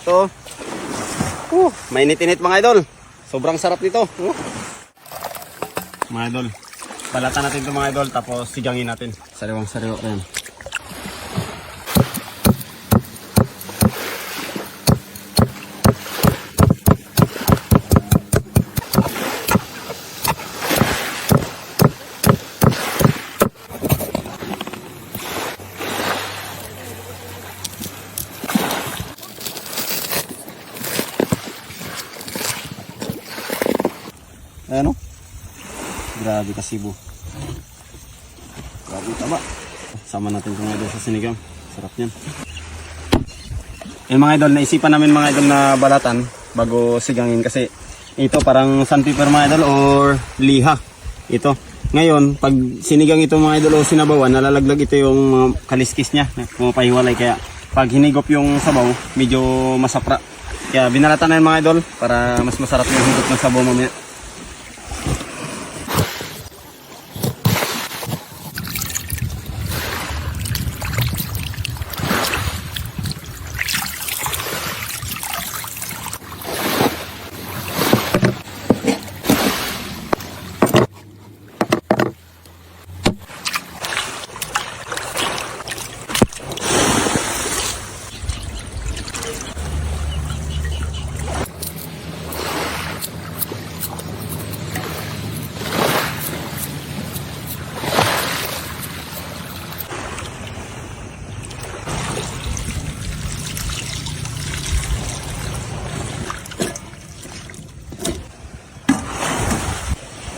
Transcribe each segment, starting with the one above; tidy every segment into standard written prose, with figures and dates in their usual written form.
Ito. Mainit-init mga idol. Sobrang sarap nito. Mga idol. Balatan natin ito mga idol. Tapos sigangin natin. Sariwang-sariwa yan. Ayan o. Grabe kasibo. Grabe taba. Sama natin ito mga idol sa sinigang. Sarap yan. Yung mga idol, naisipan namin mga idol na balatan bago sigangin kasi ito parang sandpaper mga idol or liha. Ito. Ngayon, pag sinigang ito mga idol o sinabawan, nalalaglag ito yung mga kaliskis niya. Pumapahiwalay kaya pag hinigop yung sabaw, medyo masapra. Kaya binalatan na yun mga idol para mas masarap yung higop ng sabaw mamaya.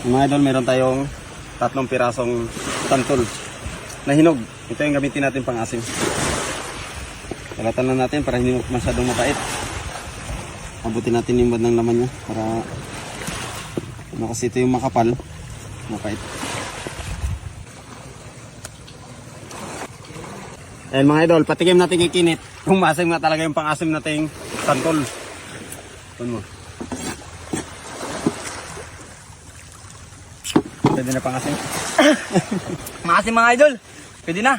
Mga idol, meron tayong 3 pirasong santol na hinog. Ito yung gamitin natin pang asim. Balatan na natin para hindi masyadong mapait. Abutin natin yung bandang laman niya para kasi ito yung makapal, mapait. Ayan mga idol, patikim natin kikinit kung masim nga talaga yung pang asim nating santol. Ito mo. Pwede na pangasim. Maasim mga idol. Pwede na.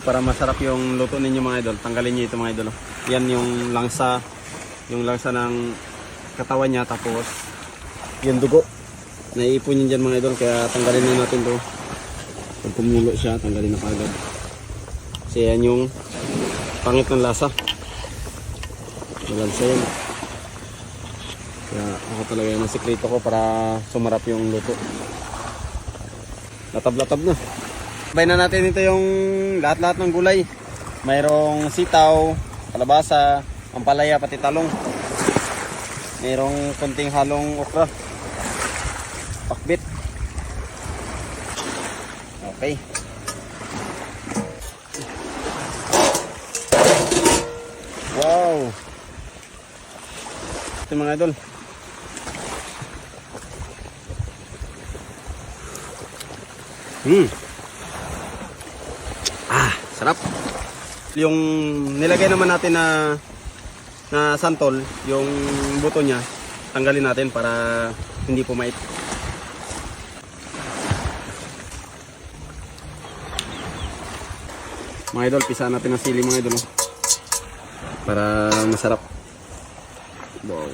Para masarap yung luto ninyo mga idol, tanggalin nyo ito mga idol. Yan yung langsa ng katawan niya, tapos yung dugo. Naiipon yun dyan mga idol, kaya tanggalin na natin to. Pag kumulo siya, tanggalin na kagad. Kasi yan yung pangit ng lasa. Malansa yun. Kaya ako talaga yung sikreto ko para sumarap yung luto. Latab-latab na. Sabay na natin ito yung lahat-lahat ng gulay. Mayroong sitaw, kalabasa, ampalaya, pati talong. Mayroong konting halong okra, pakbit. Okay. Wow. Ito mga idol. Sarap. Yung nilagay naman natin na santol, yung buto niya, tanggalin natin para hindi pumait. Mga idol, pisa natin ang sili mga idol para masarap. Wow.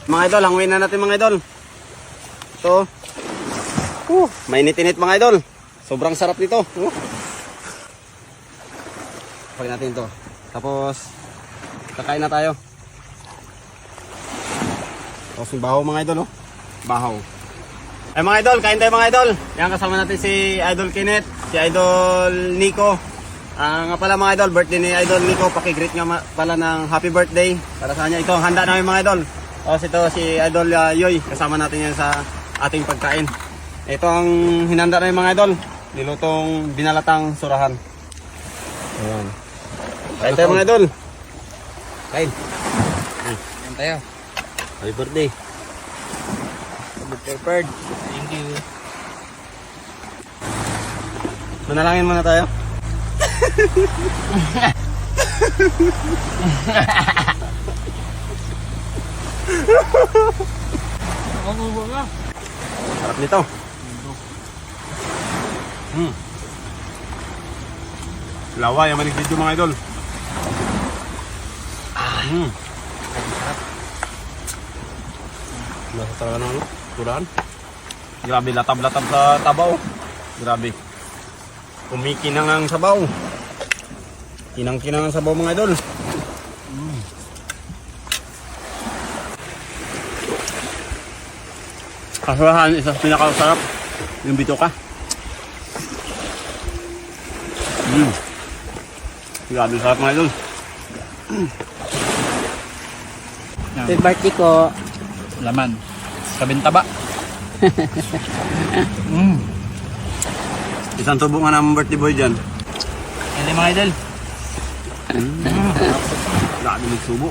Mga idol, hanguin na natin mga idol. Ito. Mainit-init mga idol. Sobrang sarap nito. Pag natin ito. Tapos kakain na tayo. Tapos yung bahaw mga idol. Bahaw. Ay mga idol, kain tayo mga idol. Yan, kasama natin si Idol Kenneth, si Idol Nico. Nga pala mga idol, birthday ni Idol Nico. Paki-greet nga pala ng happy birthday para sa kanya. Ito, handa namin mga idol. Tapos ito si Idol Yoy. Kasama natin yan sa ating pagkain. Ito ang hinanda na yung mga idol. Nilutong binalatang surahan. Ayan. Kain tayo mga idol. Kain. Yan tayo. Happy birthday. Prepared. Thank you. Manalangin muna tayo. Sarap nito. Laway ang manig video mga idol. Nasa talaga ng kuraan. Grabe, latab-latab sa tabaw. Grabe. Kumikinang ang sabaw. Kinang-kinang ang sabaw mga idol. Kasalahan, isa sa pinakasarap. Yung bituka. Grabe sarap mga idol. Happy birthday ko. Laman. Kabintaba. Isang tubo nga ng birthday boy dyan. Yan yung mga idol. Grabe nagsubo.